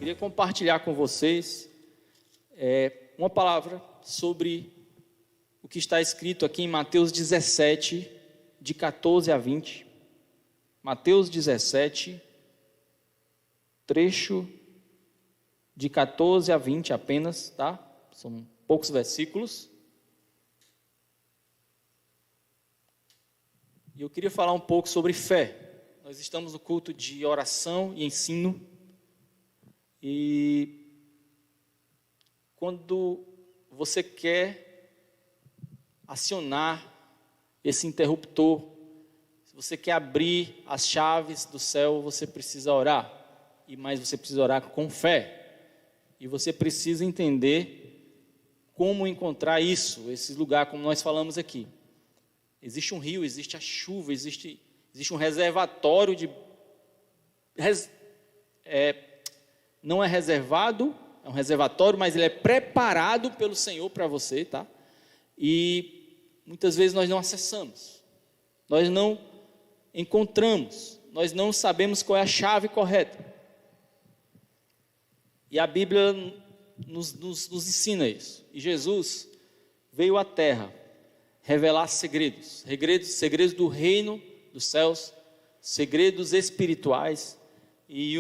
Queria compartilhar com vocês uma palavra sobre o que está escrito aqui em Mateus 17, de 14 a 20. Mateus 17, trecho de 14 a 20 apenas, tá? São poucos versículos. E eu queria falar um pouco sobre fé. Nós estamos no culto de oração e ensino. E quando você quer acionar esse interruptor, se você quer abrir as chaves do céu, você precisa orar. Mas você precisa orar com fé. E você precisa entender como encontrar isso, esse lugar, como nós falamos aqui. Existe um rio, existe a chuva, existe um reservatório de... não é reservado, é um reservatório, mas ele é preparado pelo Senhor para você, tá? E muitas vezes nós não acessamos, nós não encontramos, nós não sabemos qual é a chave correta. E a Bíblia nos ensina isso. E Jesus veio à terra revelar segredos do reino dos céus, segredos espirituais, e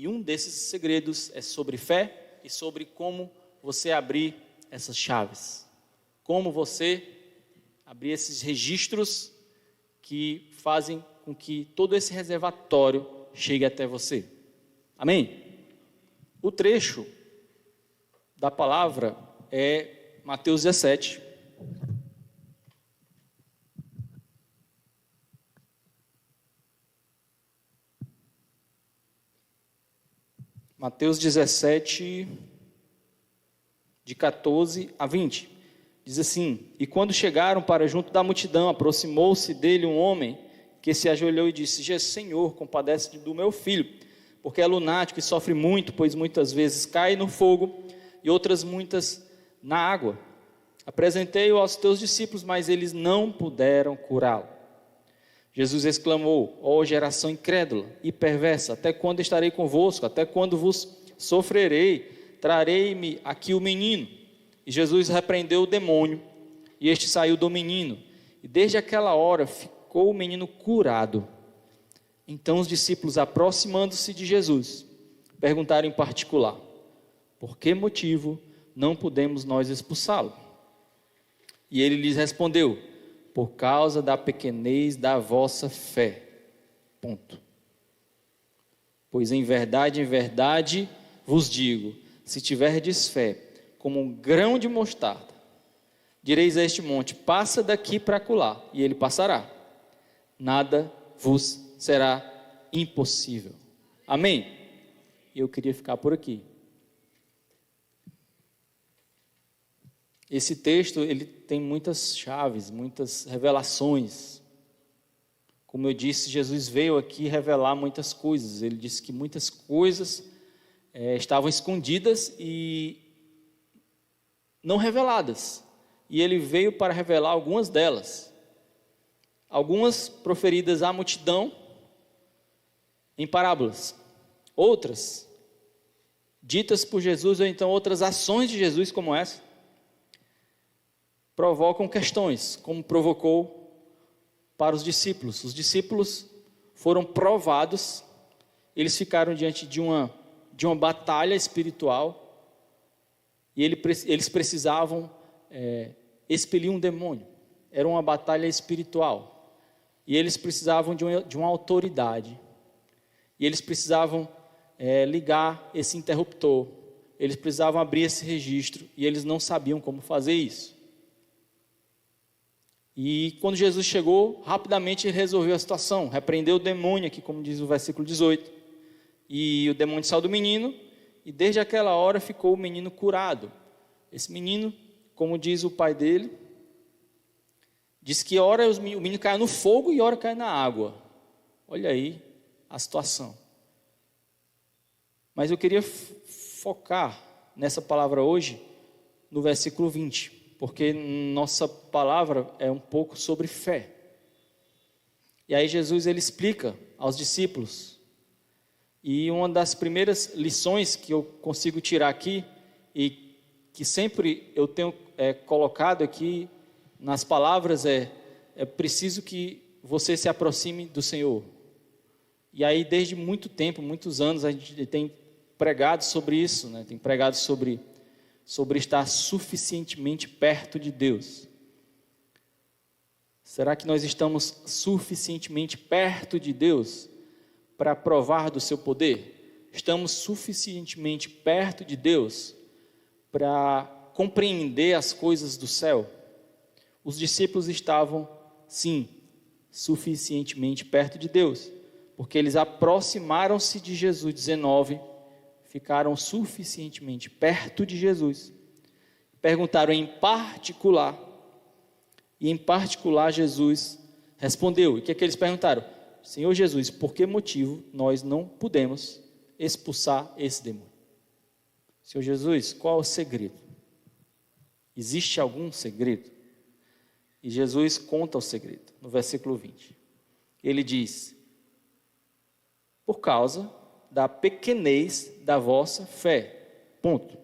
um desses segredos é sobre fé e sobre como você abrir essas chaves, como você abrir esses registros que fazem com que todo esse reservatório chegue até você. Amém? O trecho da palavra é Mateus 17, Mateus 17, de 14 a 20, diz assim: E quando chegaram para junto da multidão, aproximou-se dele um homem que se ajoelhou e disse: Senhor, compadece-te do meu filho, porque é lunático e sofre muito, pois muitas vezes cai no fogo e outras muitas na água. Apresentei-o aos teus discípulos, mas eles não puderam curá-lo. Jesus exclamou: ó geração incrédula e perversa, até quando estarei convosco? Até quando vos sofrerei? Trarei-me aqui o menino. E Jesus repreendeu o demônio, e este saiu do menino, e desde aquela hora ficou o menino curado. Então os discípulos, aproximando-se de Jesus, perguntaram em particular: por que motivo não podemos nós expulsá-lo? E ele lhes respondeu: por causa da pequenez da vossa fé. Ponto. Pois em verdade vos digo, se tiverdes fé como um grão de mostarda, direis a este monte: passa daqui para acolá, e ele passará. Nada vos será impossível. Amém? E eu queria ficar por aqui. Esse texto, ele tem muitas chaves, muitas revelações. Como eu disse, Jesus veio aqui revelar muitas coisas. Ele disse que muitas coisas estavam escondidas e não reveladas. E ele veio para revelar algumas delas. Algumas proferidas à multidão em parábolas. Outras ditas por Jesus, ou então outras ações de Jesus como essa, provocam questões, como provocou para os discípulos. Os discípulos foram provados, eles ficaram diante de uma batalha espiritual, e eles precisavam expelir um demônio. Era uma batalha espiritual, e eles precisavam de uma autoridade, e eles precisavam ligar esse interruptor, eles precisavam abrir esse registro, e eles não sabiam como fazer isso. E quando Jesus chegou, rapidamente ele resolveu a situação, repreendeu o demônio, aqui como diz o versículo 18, e o demônio saiu do menino, e desde aquela hora ficou o menino curado. Esse menino, como diz o pai dele, diz que ora o menino cai no fogo e ora cai na água. Olha aí a situação. Mas eu queria focar nessa palavra hoje, no versículo 20, porque nossa palavra é um pouco sobre fé. E aí Jesus ele explica aos discípulos E uma das primeiras lições que eu consigo tirar aqui, e que sempre eu tenho colocado aqui nas palavras, é preciso que você se aproxime do Senhor. E aí, desde muito tempo, muitos anos, a gente tem pregado sobre isso, né? Tem pregado sobre estar suficientemente perto de Deus. Será que nós estamos suficientemente perto de Deus para provar do seu poder? Estamos suficientemente perto de Deus para compreender as coisas do céu? Os discípulos estavam, sim, suficientemente perto de Deus, porque eles aproximaram-se de Jesus. 19, ficaram suficientemente perto de Jesus. Perguntaram em particular, e em particular Jesus respondeu. E o que é que eles perguntaram? Senhor Jesus, por que motivo nós não podemos expulsar esse demônio? Senhor Jesus, qual é o segredo? Existe algum segredo? E Jesus conta o segredo, no versículo 20. Ele diz: por causa da pequenez da vossa fé. Ponto.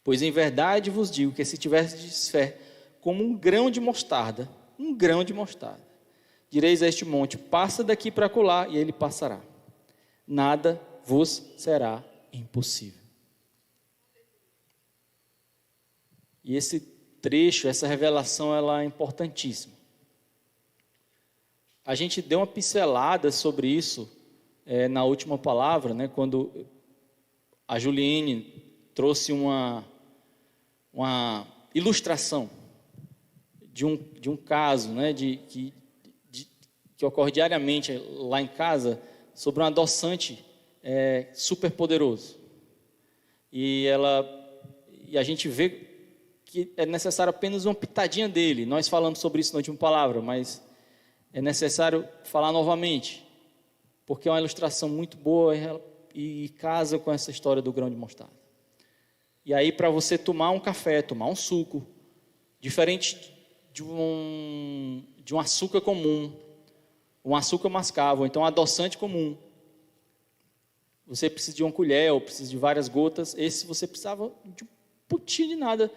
Pois em verdade vos digo que se tivesseis fé como um grão de mostarda, direis a este monte, passa daqui para acolá, e ele passará. Nada vos será impossível. E esse trecho, essa revelação, ela é importantíssima. A gente deu uma pincelada sobre isso na última palavra, né, quando a Juliene trouxe uma ilustração de um caso, né, que ocorre diariamente lá em casa, sobre um adoçante super poderoso. E a gente vê que é necessário apenas uma pitadinha dele. Nós falamos sobre isso na última palavra, mas é necessário falar novamente, porque é uma ilustração muito boa e casa com essa história do grão de mostarda. E aí, para você tomar um café, tomar um suco, diferente de um açúcar comum, um açúcar mascavo, então um adoçante comum, você precisa de uma colher ou precisa de várias gotas. Esse você precisava de um pouquinho de nada.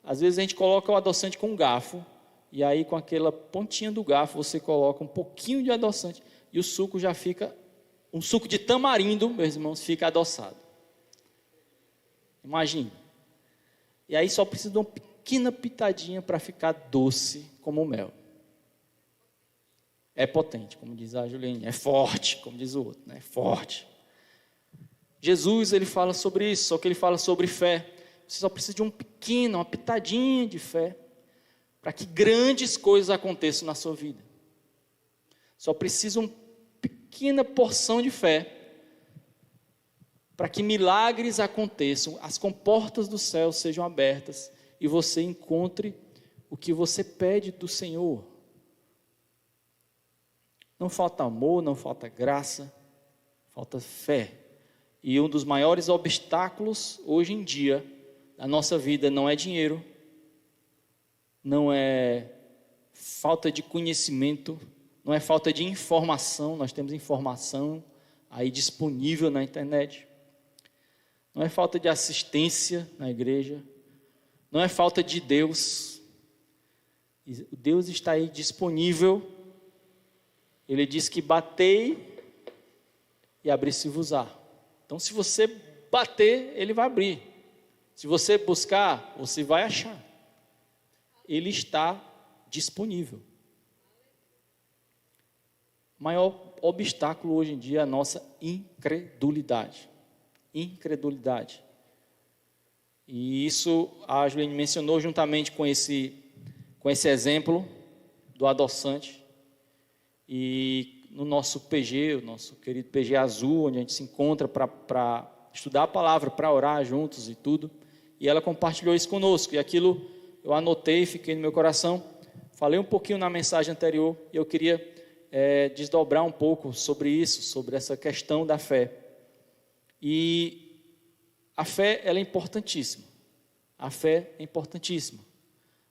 Às vezes a gente coloca o adoçante com um garfo, e aí com aquela pontinha do garfo você coloca um pouquinho de adoçante, e o suco já fica, um suco de tamarindo, meus irmãos, fica adoçado. Imagine. E aí só precisa de uma pequena pitadinha para ficar doce como o mel. É potente, como diz a Juliane, é forte, como diz o outro, né? É forte. Jesus, ele fala sobre isso, só que ele fala sobre fé. Você só precisa de uma pitadinha de fé, para que grandes coisas aconteçam na sua vida. Só precisa uma pequena porção de fé, para que milagres aconteçam, as comportas do céu sejam abertas, e você encontre o que você pede do Senhor. Não falta amor, não falta graça, falta fé. E um dos maiores obstáculos hoje em dia a nossa vida não é dinheiro, não é falta de conhecimento, não é falta de informação. Nós temos informação aí disponível na internet. Não é falta de assistência na igreja, não é falta de Deus. Deus está aí disponível. Ele diz que batei e abri-se-vos-á. Então, se você bater, ele vai abrir. Se você buscar, você vai achar. Ele está disponível. O maior obstáculo hoje em dia é a nossa incredulidade. Incredulidade. E isso a Juliane mencionou juntamente com esse exemplo do adoçante. E no nosso PG, o nosso querido PG Azul, onde a gente se encontra para estudar a palavra, para orar juntos e tudo. E ela compartilhou isso conosco, e aquilo eu anotei, fiquei no meu coração. Falei um pouquinho na mensagem anterior, e eu queria desdobrar um pouco sobre isso, sobre essa questão da fé. E a fé, ela é importantíssima. A fé é importantíssima.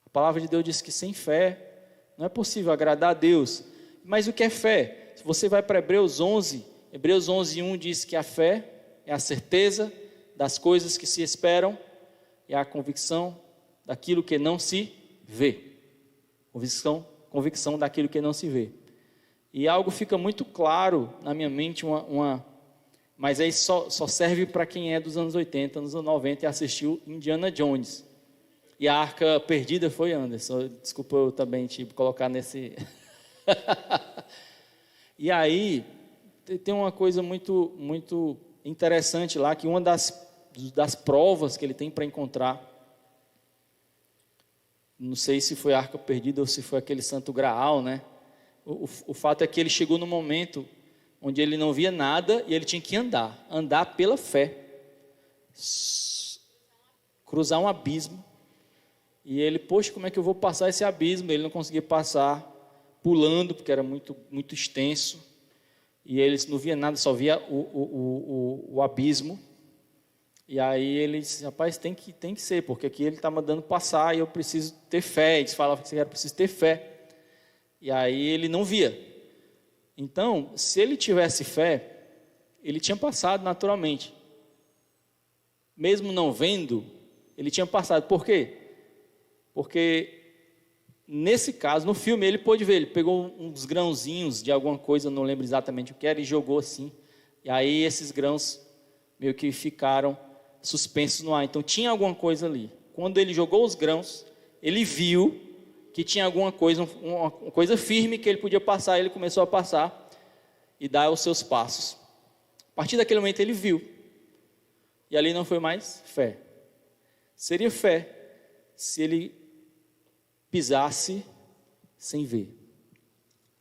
A palavra de Deus diz que sem fé não é possível agradar a Deus. Mas o que é fé? Se você vai para Hebreus 11, Hebreus 11:1 diz que a fé é a certeza das coisas que se esperam e a convicção daquilo que não se vê. Convicção daquilo que não se vê. E algo fica muito claro na minha mente, mas aí só serve para quem é dos anos 80, anos 90 e assistiu Indiana Jones. E a Arca Perdida foi Anderson. Desculpa eu também te colocar nesse... E aí, tem uma coisa muito, muito interessante lá, que uma das provas que ele tem para encontrar, não sei se foi a Arca Perdida ou se foi aquele Santo Graal, né? O fato é que ele chegou no momento onde ele não via nada e ele tinha que andar pela fé, cruzar um abismo. E ele, poxa, como é que eu vou passar esse abismo? Ele não conseguia passar pulando, porque era muito, muito extenso. E ele não via nada, só via o abismo. E aí ele disse, rapaz, tem que ser, porque aqui ele está mandando passar e eu preciso ter fé. Eles falavam que eu preciso ter fé. E aí ele não via. Então, se ele tivesse fé, ele tinha passado naturalmente. Mesmo não vendo, ele tinha passado. Por quê? Porque nesse caso, no filme, ele pôde ver, ele pegou uns grãozinhos de alguma coisa, não lembro exatamente o que era, e jogou assim. E aí esses grãos meio que ficaram suspensos no ar. Então tinha alguma coisa ali. Quando ele jogou os grãos, ele viu que tinha alguma coisa, uma coisa firme que ele podia passar. Ele começou a passar e dar os seus passos. A partir daquele momento ele viu. E ali não foi mais fé. Seria fé se ele pisasse sem ver.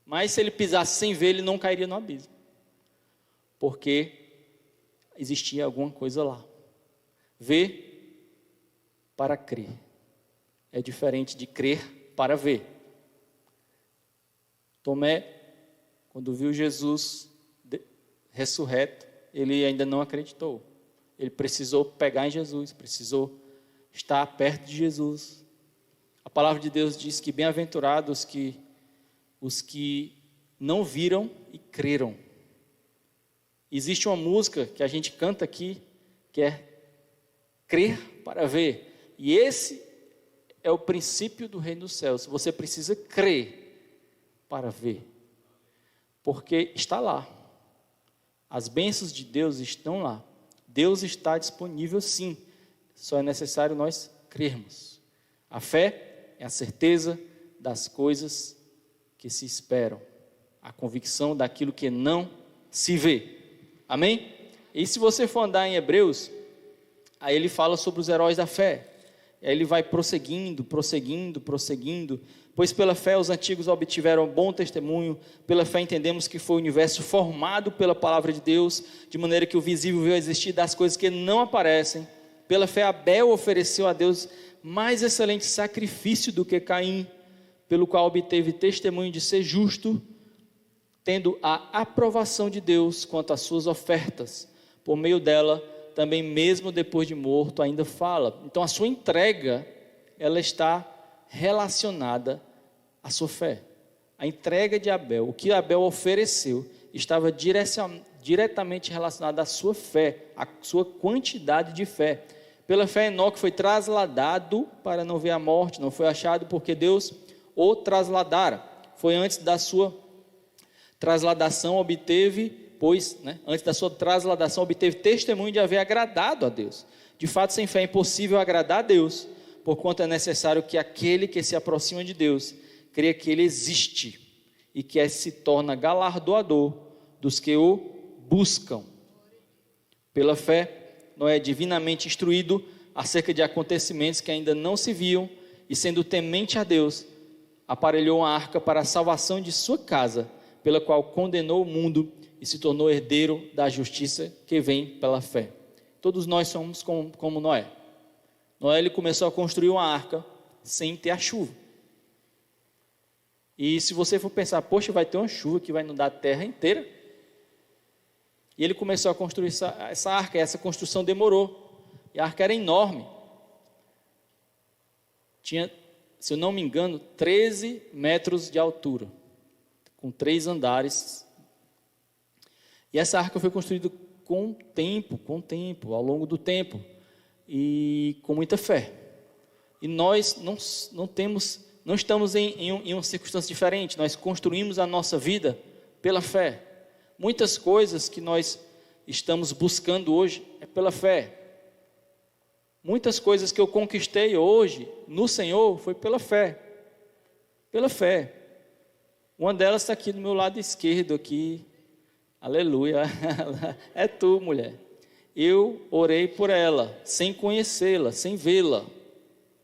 Mas se ele pisasse sem ver, ele não cairia no abismo. Porque existia alguma coisa lá. Ver para crer. É diferente de crer para ver. Tomé, quando viu Jesus ressurreto, ele ainda não acreditou. Ele precisou pegar em Jesus, precisou estar perto de Jesus. A palavra de Deus diz que bem-aventurados os que não viram e creram. Existe uma música que a gente canta aqui, que é crer para ver. E esse é o princípio do reino dos céus. Você precisa crer para ver. Porque está lá. As bênçãos de Deus estão lá. Deus está disponível sim. Só é necessário nós crermos. A fé é a certeza das coisas que se esperam. A convicção daquilo que não se vê. Amém? E se você for andar em Hebreus, aí ele fala sobre os heróis da fé. Aí ele vai prosseguindo. Pois pela fé os antigos obtiveram bom testemunho. Pela fé entendemos que foi o universo formado pela palavra de Deus, de maneira que o visível veio a existir das coisas que não aparecem. Pela fé Abel ofereceu a Deus mais excelente sacrifício do que Caim, pelo qual obteve testemunho de ser justo, tendo a aprovação de Deus quanto às suas ofertas. Por meio dela, também mesmo depois de morto, ainda fala. Então a sua entrega, ela está relacionada à sua fé. A entrega de Abel, o que Abel ofereceu, estava diretamente relacionado à sua fé, à sua quantidade de fé. Pela fé, Enoque foi trasladado para não ver a morte, não foi achado porque Deus o trasladara. Foi antes da sua trasladação, antes da sua trasladação, obteve testemunho de haver agradado a Deus. De fato, sem fé é impossível agradar a Deus, porquanto é necessário que aquele que se aproxima de Deus, creia que Ele existe e que se torna galardoador dos que o buscam. Pela fé, Noé é divinamente instruído acerca de acontecimentos que ainda não se viam, e sendo temente a Deus, aparelhou uma arca para a salvação de sua casa, pela qual condenou o mundo e se tornou herdeiro da justiça que vem pela fé. Todos nós somos como Noé. Noé ele começou a construir uma arca sem ter a chuva. E se você for pensar, poxa, vai ter uma chuva que vai inundar a terra inteira. E ele começou a construir essa arca, e essa construção demorou. E a arca era enorme. Tinha, se eu não me engano, 13 metros de altura, com 3 andares. E essa arca foi construída com tempo, ao longo do tempo, e com muita fé. E nós não estamos em uma circunstância diferente, nós construímos a nossa vida pela fé. Muitas coisas que nós estamos buscando hoje é pela fé. Muitas coisas que eu conquistei hoje no Senhor foi pela fé. Pela fé. Uma delas está aqui do meu lado esquerdo aqui. Aleluia. É tu, mulher. Eu orei por ela, sem conhecê-la, sem vê-la.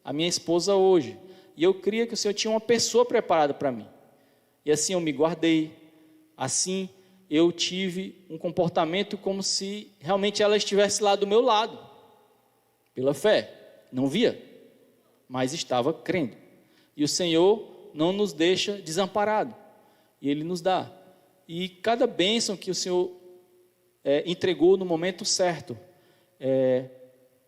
A minha esposa hoje. E eu cria que o Senhor tinha uma pessoa preparada para mim. E assim eu me guardei. Assim eu tive um comportamento como se realmente ela estivesse lá do meu lado. Pela fé. Não via, mas estava crendo. E o Senhor não nos deixa desamparados. E Ele nos dá. E cada bênção que o Senhor entregou no momento certo.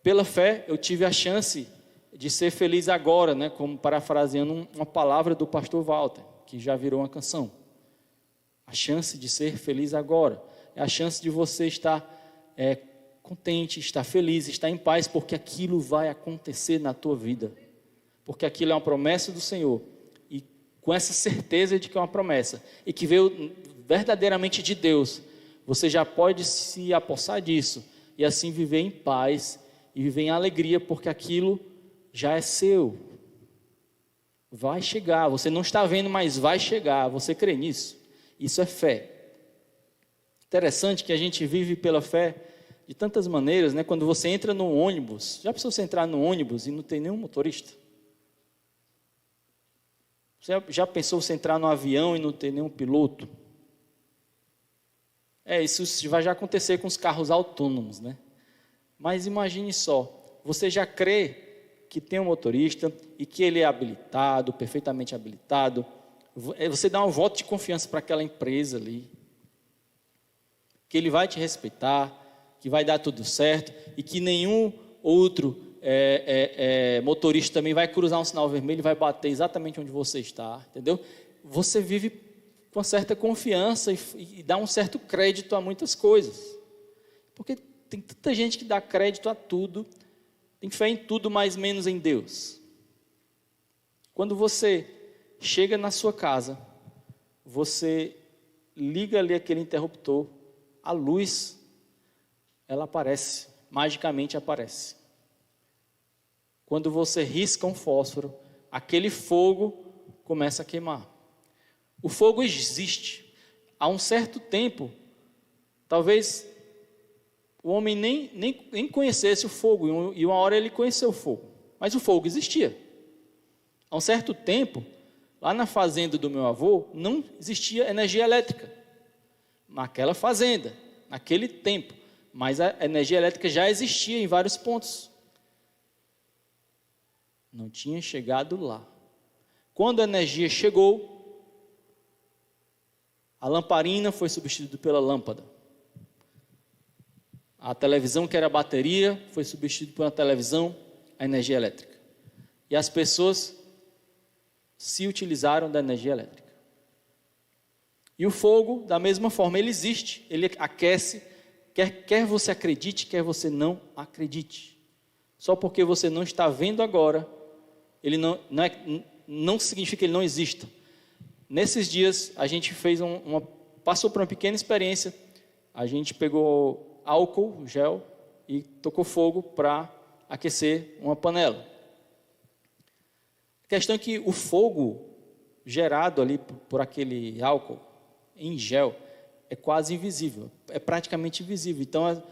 Pela fé eu tive a chance de ser feliz agora, né? Como parafraseando uma palavra do pastor Walter, que já virou uma canção. A chance de ser feliz agora. É a chance de você estar contente, estar feliz, estar em paz, porque aquilo vai acontecer na tua vida. Porque aquilo é uma promessa do Senhor. E com essa certeza de que é uma promessa, e que veio verdadeiramente de Deus, você já pode se apossar disso, e assim viver em paz, e viver em alegria, porque aquilo já é seu. Vai chegar, você não está vendo, mas vai chegar, você crê nisso? Isso é fé. Interessante que a gente vive pela fé de tantas maneiras, né? Quando você entra no ônibus, já pensou você entrar no ônibus e não tem nenhum motorista? Você já pensou você entrar no avião e não ter nenhum piloto? Isso vai já acontecer com os carros autônomos, né? Mas imagine só, você já crê que tem um motorista e que ele é habilitado, perfeitamente habilitado. Você dá um voto de confiança para aquela empresa ali, que ele vai te respeitar, que vai dar tudo certo, e que nenhum outro motorista também vai cruzar um sinal vermelho e vai bater exatamente onde você está, entendeu? Você vive com certa confiança e dá um certo crédito a muitas coisas, porque tem tanta gente que dá crédito a tudo, tem fé em tudo, mas menos em Deus. Quando você chega na sua casa, você liga ali aquele interruptor, a luz, ela aparece, magicamente aparece. Quando você risca um fósforo, aquele fogo começa a queimar. O fogo existe. Há um certo tempo, talvez o homem nem conhecesse o fogo, e uma hora ele conheceu o fogo, mas o fogo existia. Há um certo tempo, lá na fazenda do meu avô, não existia energia elétrica. Naquela fazenda, naquele tempo. Mas a energia elétrica já existia em vários pontos. Não tinha chegado lá. Quando a energia chegou, a lamparina foi substituída pela lâmpada. A televisão, que era bateria, foi substituída por uma televisão, a energia elétrica. E as pessoas se utilizaram da energia elétrica. E o fogo, da mesma forma, ele existe, ele aquece, quer você acredite, quer você não acredite. Só porque você não está vendo agora, ele não significa que ele não exista. Nesses dias, a gente fez passou por uma pequena experiência, a gente pegou álcool, gel, e tocou fogo para aquecer uma panela. A questão é que o fogo gerado ali por aquele álcool em gel é quase invisível, é praticamente invisível. Então,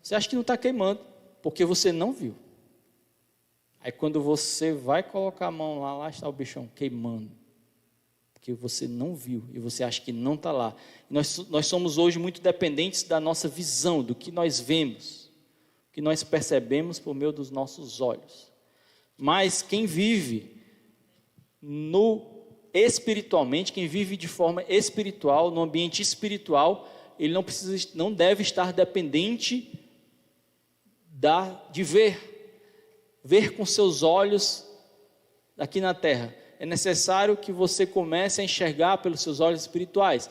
você acha que não está queimando, porque você não viu. Aí quando você vai colocar a mão lá está o bichão queimando, porque você não viu e você acha que não está lá. Nós somos hoje muito dependentes da nossa visão, do que nós vemos, que nós percebemos por meio dos nossos olhos. Mas quem vive espiritualmente, quem vive de forma espiritual, no ambiente espiritual, ele não deve estar dependente de ver com seus olhos aqui na terra. É necessário que você comece a enxergar pelos seus olhos espirituais.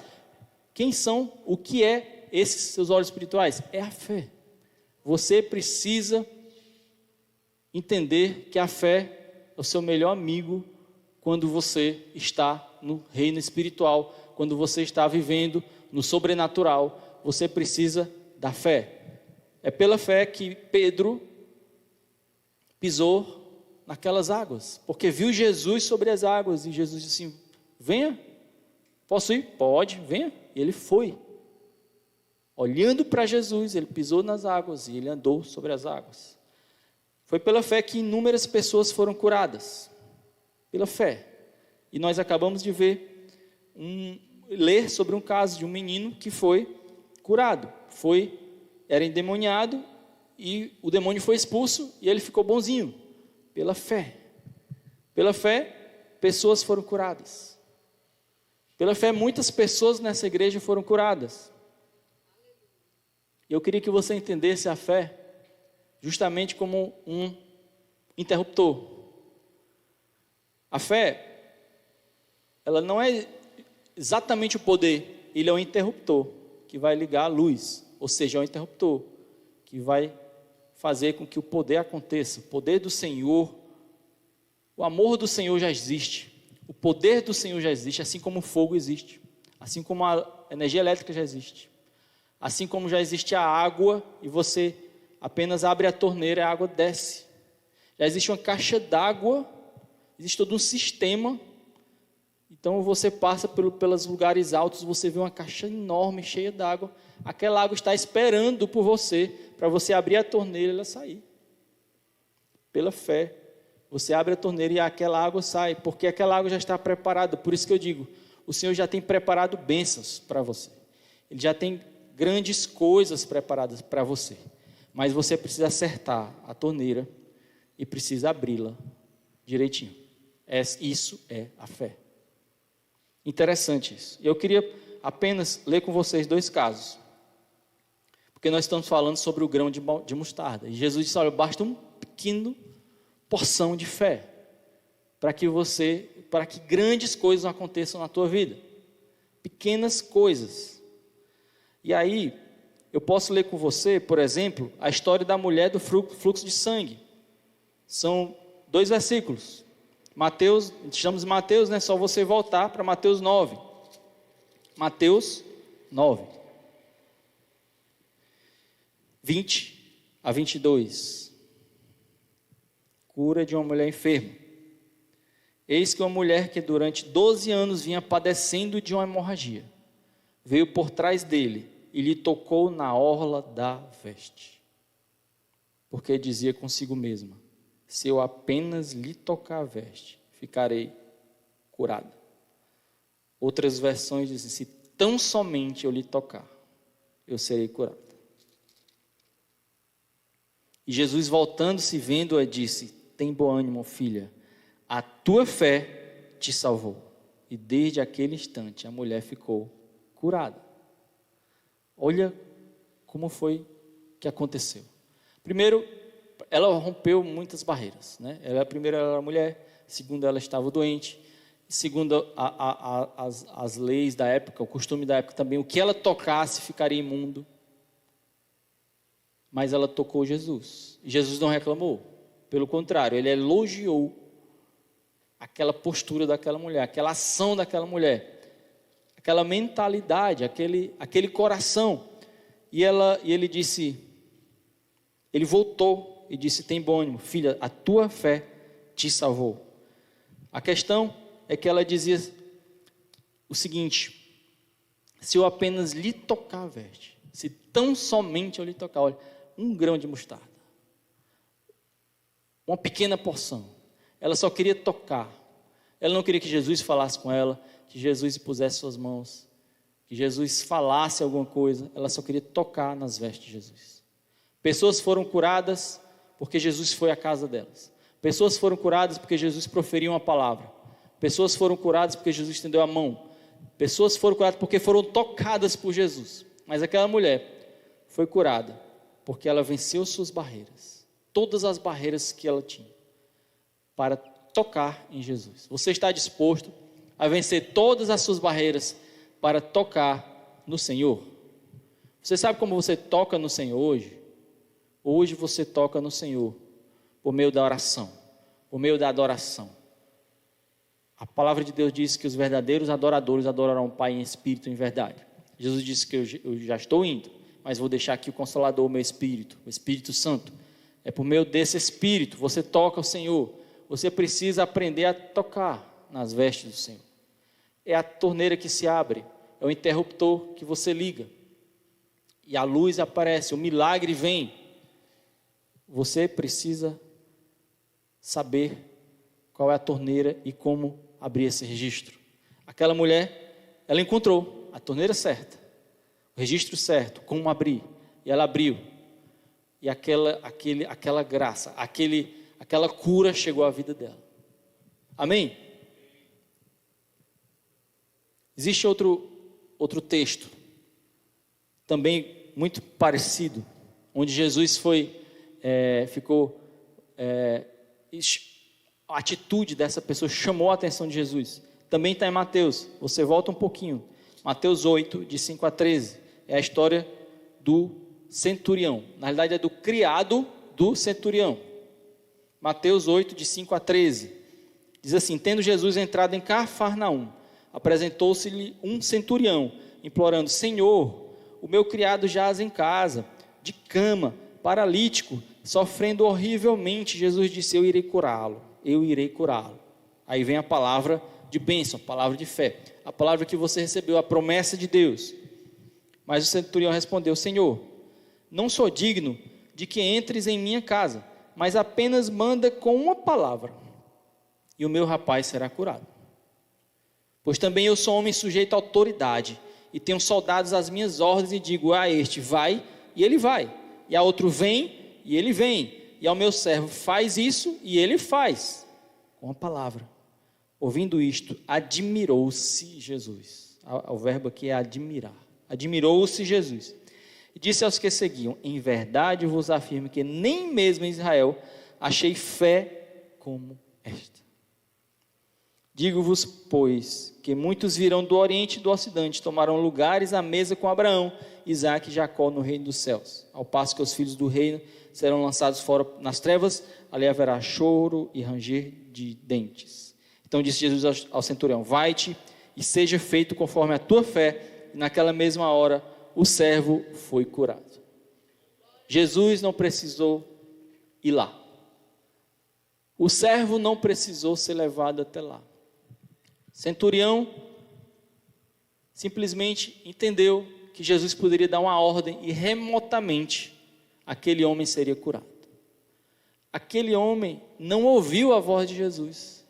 O que é esses seus olhos espirituais? É a fé. Você precisa entender que a fé é o seu melhor amigo quando você está no reino espiritual, quando você está vivendo no sobrenatural. Você precisa da fé. É pela fé que Pedro pisou naquelas águas, porque viu Jesus sobre as águas, e Jesus disse assim: venha, posso ir? Pode, venha. E ele foi. Olhando para Jesus, ele pisou nas águas e ele andou sobre as águas. Foi pela fé que inúmeras pessoas foram curadas. Pela fé. E nós acabamos de ler sobre um caso de um menino que foi curado. Era endemoniado e o demônio foi expulso e ele ficou bonzinho. Pela fé. Pela fé, pessoas foram curadas. Pela fé, muitas pessoas nessa igreja foram curadas. E eu queria que você entendesse a fé justamente como um interruptor. A fé, ela não é exatamente o poder, ele é um interruptor que vai ligar a luz, ou seja, é um interruptor que vai fazer com que o poder aconteça. O poder do Senhor, o amor do Senhor já existe, o poder do Senhor já existe, assim como o fogo existe, assim como a energia elétrica já existe, assim como já existe a água e você apenas abre a torneira e a água desce. Já existe uma caixa d'água, existe todo um sistema. Então você passa pelos lugares altos, você vê uma caixa enorme, cheia d'água. Aquela água está esperando por você, para você abrir a torneira e ela sair. Pela fé, você abre a torneira e aquela água sai, porque aquela água já está preparada. Por isso que eu digo, o Senhor já tem preparado bênçãos para você. Ele já tem grandes coisas preparadas para você. Mas você precisa acertar a torneira e precisa abri-la direitinho. Isso é a fé. Interessante isso. Eu queria apenas ler com vocês 2 casos. Porque nós estamos falando sobre o grão de mostarda. E Jesus disse: olha, basta uma pequena porção de fé para que grandes coisas aconteçam na tua vida. Pequenas coisas. E aí, eu posso ler com você, por exemplo, a história da mulher do fluxo de sangue. São 2 versículos. Mateus, estamos em Mateus, né? Só você voltar para Mateus 9. Mateus 9. 20 a 22. Cura de uma mulher enferma. Eis que uma mulher que durante 12 anos vinha padecendo de uma hemorragia, veio por trás dele e lhe tocou na orla da veste. Porque dizia consigo mesma: se eu apenas lhe tocar a veste, ficarei curada. Outras versões dizem: se tão somente eu lhe tocar, eu serei curada. E Jesus, voltando-se, vendo-a, disse: tem bom ânimo, filha, a tua fé te salvou. E desde aquele instante a mulher ficou curada. Olha como foi que aconteceu. Primeiro, ela rompeu muitas barreiras, né? Primeiro, ela era mulher. Segundo, ela estava doente. Segundo, as leis da época, o costume da época também, o que ela tocasse ficaria imundo. Mas ela tocou Jesus. E Jesus não reclamou. Pelo contrário, ele elogiou aquela postura daquela mulher, aquela ação daquela mulher, aquela mentalidade, aquele coração. E ele disse, ele voltou e disse: tem bom ânimo, filha, a tua fé te salvou. A questão é que ela dizia o seguinte: se eu apenas lhe tocar a veste, se tão somente eu lhe tocar, olha, um grão de mostarda, uma pequena porção, ela só queria tocar. Ela não queria que Jesus falasse com ela, que Jesus pusesse suas mãos, que Jesus falasse alguma coisa. Ela só queria tocar nas vestes de Jesus. Pessoas foram curadas porque Jesus foi à casa delas. Pessoas foram curadas porque Jesus proferiu uma palavra. Pessoas foram curadas porque Jesus estendeu a mão. Pessoas foram curadas porque foram tocadas por Jesus. Mas aquela mulher foi curada porque ela venceu suas barreiras, todas as barreiras que ela tinha, para tocar em Jesus. Você está disposto a vencer todas as suas barreiras para tocar no Senhor? Você sabe como você toca no Senhor hoje? Hoje você toca no Senhor por meio da oração, por meio da adoração. A palavra de Deus diz que os verdadeiros adoradores adorarão o Pai em espírito e em verdade. Jesus disse que eu já estou indo, mas vou deixar aqui o Consolador, o meu Espírito, o Espírito Santo. É por meio desse Espírito, você toca o Senhor. Você precisa aprender a tocar nas vestes do Senhor. É a torneira que se abre, é o interruptor que você liga. E a luz aparece, o milagre vem. Você precisa saber qual é a torneira e como abrir esse registro. Aquela mulher, ela encontrou a torneira certa, o registro certo, como abrir. E ela abriu. E aquela graça, aquela cura chegou à vida dela. Amém? Existe outro texto, também muito parecido, onde Jesus a atitude dessa pessoa chamou a atenção de Jesus. Também está em Mateus, você volta um pouquinho. Mateus 8, de 5 a 13, é a história do centurião. Na realidade é do criado do centurião. Mateus 8, de 5 a 13, diz assim: tendo Jesus entrado em Cafarnaum, apresentou-se-lhe um centurião, implorando: Senhor, o meu criado jaz em casa, de cama, paralítico, sofrendo horrivelmente. Jesus disse: eu irei curá-lo. Aí vem a palavra de bênção, a palavra de fé, a palavra que você recebeu, a promessa de Deus. Mas o centurião respondeu: Senhor, não sou digno de que entres em minha casa, mas apenas manda com uma palavra, e o meu rapaz será curado. Pois também eu sou homem sujeito à autoridade, e tenho soldados às minhas ordens, e digo a este: vai, e ele vai, e a outro: vem, e ele vem, e ao meu servo: faz isso, e ele faz, com a palavra. Ouvindo isto, admirou-se Jesus. O verbo aqui é admirar. Admirou-se Jesus. E disse aos que seguiam: em verdade vos afirmo que nem mesmo em Israel achei fé como esta. Digo-vos, pois, que muitos virão do Oriente e do Ocidente, tomarão lugares à mesa com Abraão, Isaque e Jacó no reino dos céus, ao passo que os filhos do reino serão lançados fora nas trevas, ali haverá choro e ranger de dentes. Então disse Jesus ao centurião: vai-te e seja feito conforme a tua fé, e naquela mesma hora o servo foi curado. Jesus não precisou ir lá. O servo não precisou ser levado até lá. Centurião simplesmente entendeu que Jesus poderia dar uma ordem e remotamente aquele homem seria curado. Aquele homem não ouviu a voz de Jesus.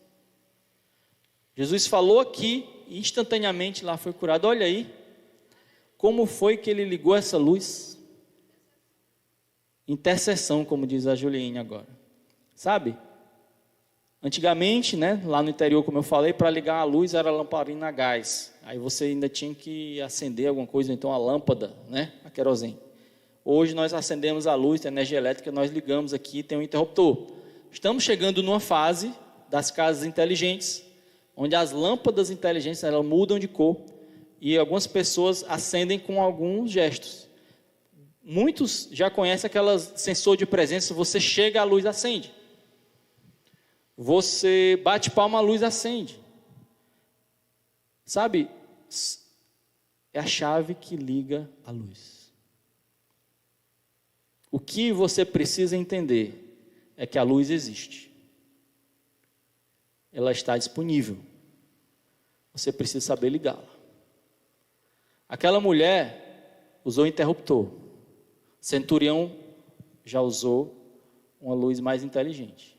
Jesus falou aqui e instantaneamente lá foi curado. Olha aí como foi que ele ligou essa luz. Intercessão, como diz a Juliane agora. Sabe? Antigamente, né, lá no interior, como eu falei, para ligar a luz era lamparina a gás. Aí você ainda tinha que acender alguma coisa, então a lâmpada, né, a querosene. Hoje nós acendemos a luz, a energia elétrica, nós ligamos aqui, tem um interruptor. Estamos chegando numa fase das casas inteligentes, onde as lâmpadas inteligentes elas mudam de cor e algumas pessoas acendem com alguns gestos. Muitos já conhecem aquelas sensor de presença, você chega, a luz acende. Você bate palma, a luz acende. Sabe, é a chave que liga a luz. O que você precisa entender é que a luz existe. Ela está disponível. Você precisa saber ligá-la. Aquela mulher usou interruptor. O centurião já usou uma luz mais inteligente.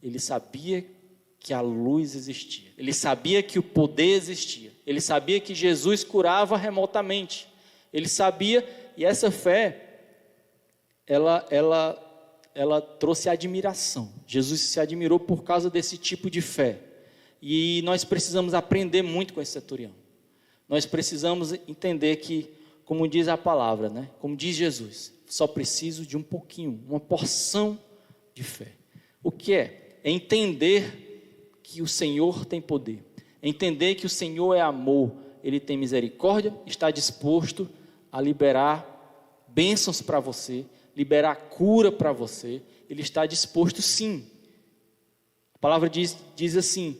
Ele sabia que a luz existia. Ele sabia que o poder existia. Ele sabia que Jesus curava remotamente. Ele sabia, e essa fé, ela trouxe admiração. Jesus se admirou por causa desse tipo de fé. E nós precisamos aprender muito com esse centurião. Nós precisamos entender que, como diz a palavra, né? Como diz Jesus, só preciso de um pouquinho, uma porção de fé. O que é? É entender que o Senhor tem poder, é entender que o Senhor é amor, Ele tem misericórdia, está disposto a liberar bênçãos para você, liberar cura para você. Ele está disposto sim. A palavra diz assim: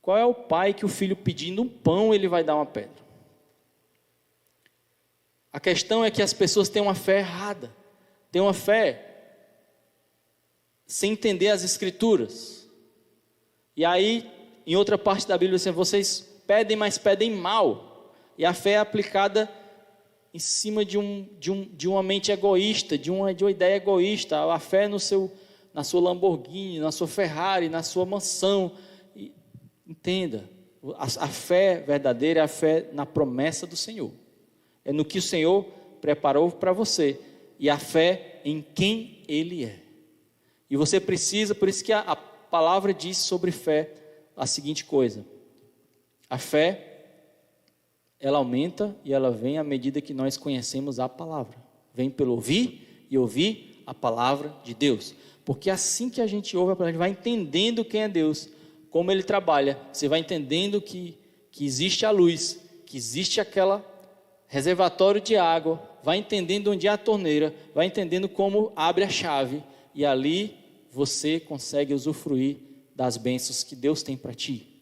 qual é o pai que o filho pedindo um pão, ele vai dar uma pedra? A questão é que as pessoas têm uma fé errada, têm uma fé sem entender as escrituras. E aí, em outra parte da Bíblia, assim, vocês pedem, mas pedem mal. E a fé é aplicada em cima de uma mente egoísta, de uma ideia egoísta. A fé na sua Lamborghini, na sua Ferrari, na sua mansão. E, entenda, a fé verdadeira é a fé na promessa do Senhor. É no que o Senhor preparou para você. E a fé em quem Ele é. E você precisa, por isso que a palavra diz sobre fé a seguinte coisa: a fé, ela aumenta e ela vem à medida que nós conhecemos a palavra. Vem pelo ouvir e ouvir a palavra de Deus. Porque assim que a gente ouve a palavra, a gente vai entendendo quem é Deus, como Ele trabalha. Você vai entendendo que existe a luz, que existe aquela reservatório de água, vai entendendo onde é a torneira, vai entendendo como abre a chave, e ali você consegue usufruir das bênçãos que Deus tem para ti.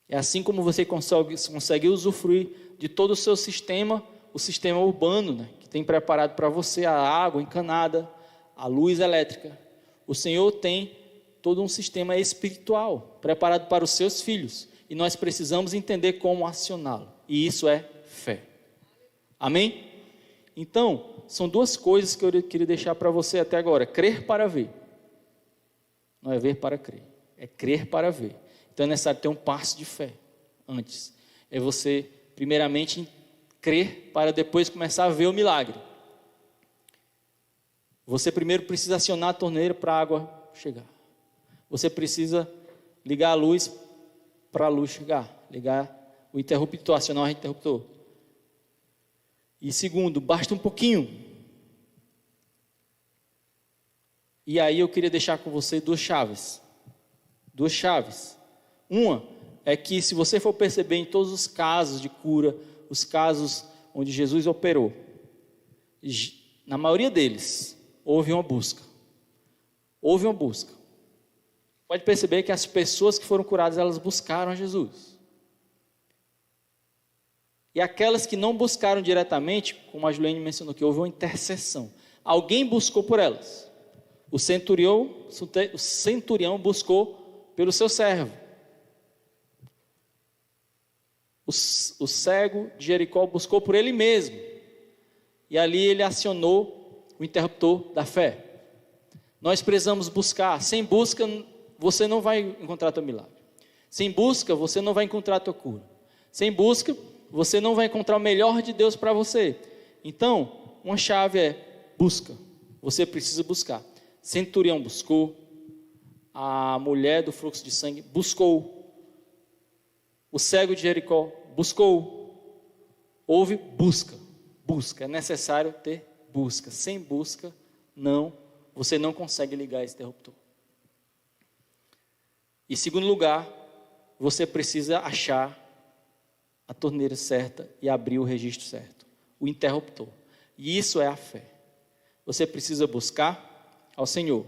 É assim como você consegue usufruir de todo o seu sistema, o sistema urbano, né, que tem preparado para você a água encanada, a luz elétrica. O Senhor tem todo um sistema espiritual preparado para os seus filhos, e nós precisamos entender como acioná-lo, e isso é fé. Amém? Então, são duas coisas que eu queria deixar para você até agora: crer para ver. Não é ver para crer, é crer para ver. Então é necessário ter um passo de fé antes. É você, primeiramente, crer para depois começar a ver o milagre. Você primeiro precisa acionar a torneira para a água chegar. Você precisa ligar a luz para a luz chegar. Ligar o interruptor, acionar o interruptor. E segundo, basta um pouquinho. E aí eu queria deixar com você duas chaves. Duas chaves. Uma é que, se você for perceber em todos os casos de cura, os casos onde Jesus operou, na maioria deles, houve uma busca. Houve uma busca. Pode perceber que as pessoas que foram curadas, elas buscaram a Jesus. E aquelas que não buscaram diretamente, como a Juliane mencionou, que houve uma intercessão. Alguém buscou por elas. O centurião buscou pelo seu servo. O cego de Jericó buscou por ele mesmo. E ali ele acionou o interruptor da fé. Nós precisamos buscar. Sem busca, você não vai encontrar teu milagre. Sem busca, você não vai encontrar tua cura. Sem busca, você não vai encontrar o melhor de Deus para você. Então, uma chave é busca. Você precisa buscar. Centurião buscou. A mulher do fluxo de sangue buscou. O cego de Jericó buscou. Houve busca. Busca. É necessário ter busca. Sem busca, você não consegue ligar esse interruptor. Em segundo lugar, você precisa achar a torneira certa e abrir o registro certo, o interruptor. E isso é a fé. Você precisa buscar ao Senhor.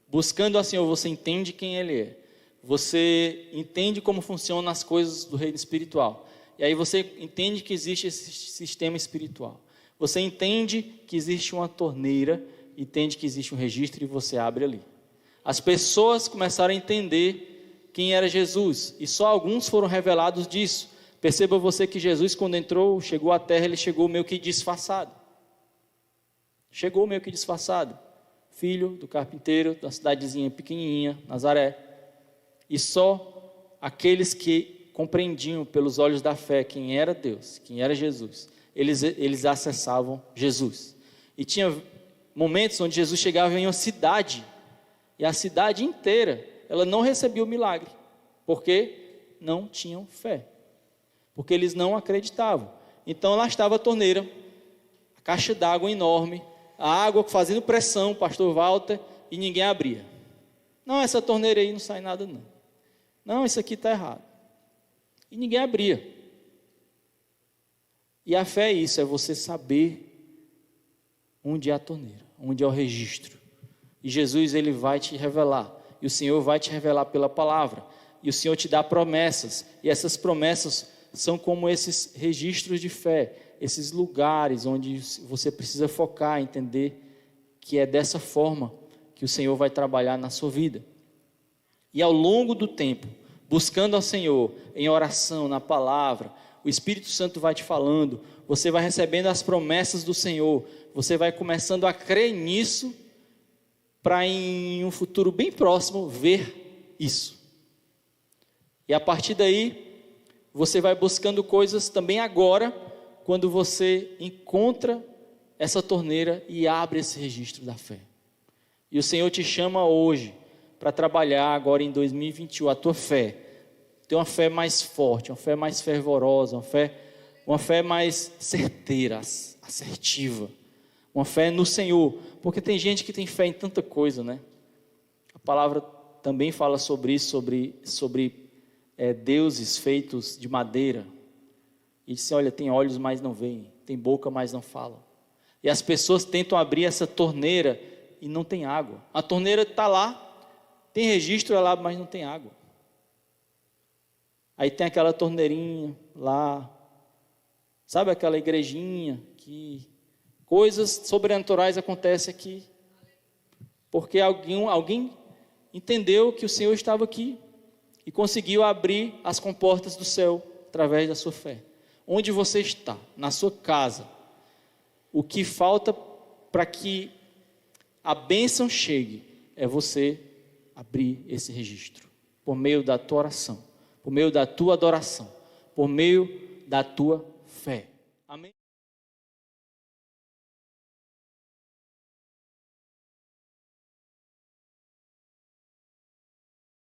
Buscando ao Senhor, você entende quem Ele é. Você entende como funcionam as coisas do reino espiritual. E aí você entende que existe esse sistema espiritual. Você entende que existe uma torneira, entende que existe um registro e você abre ali. As pessoas começaram a entender quem era Jesus, e só alguns foram revelados disso. Perceba você que Jesus, quando chegou à terra, ele chegou meio que disfarçado. Chegou meio que disfarçado. Filho do carpinteiro, da cidadezinha pequenininha, Nazaré. E só aqueles que compreendiam pelos olhos da fé quem era Deus, quem era Jesus, eles acessavam Jesus. E tinha momentos onde Jesus chegava em uma cidade, e a cidade inteira, ela não recebia o milagre, porque não tinham fé, porque eles não acreditavam. Então lá estava a torneira, a caixa d'água enorme, a água fazendo pressão, pastor Walter, e ninguém abria. Não, essa torneira aí não sai nada não. Não, isso aqui está errado. E ninguém abria. E a fé é isso, é você saber onde é a torneira, onde é o registro. E Jesus, ele vai te revelar. E o Senhor vai te revelar pela palavra. E o Senhor te dá promessas. E essas promessas são como esses registros de fé, esses lugares onde você precisa focar, entender que é dessa forma que o Senhor vai trabalhar na sua vida. E ao longo do tempo, buscando ao Senhor, em oração, na palavra, o Espírito Santo vai te falando, você vai recebendo as promessas do Senhor, você vai começando a crer nisso, para em um futuro bem próximo ver isso. E a partir daí, você vai buscando coisas também agora, quando você encontra essa torneira e abre esse registro da fé. E o Senhor te chama hoje para trabalhar agora em 2021 a tua fé. Ter uma fé mais forte, uma fé mais fervorosa, uma fé mais certeira, assertiva. Uma fé no Senhor. Porque tem gente que tem fé em tanta coisa, né? A palavra também fala sobre isso, sobre deuses feitos de madeira. E diz assim, olha, tem olhos, mas não veem. Tem boca, mas não falam. E as pessoas tentam abrir essa torneira e não tem água. A torneira está lá, tem registro lá, mas não tem água. Aí tem aquela torneirinha lá, sabe aquela igrejinha que coisas sobrenaturais acontecem aqui, porque alguém entendeu que o Senhor estava aqui e conseguiu abrir as comportas do céu através da sua fé. Onde você está, na sua casa, o que falta para que a bênção chegue é você abrir esse registro, por meio da tua oração, por meio da tua adoração, por meio da tua fé. Amém?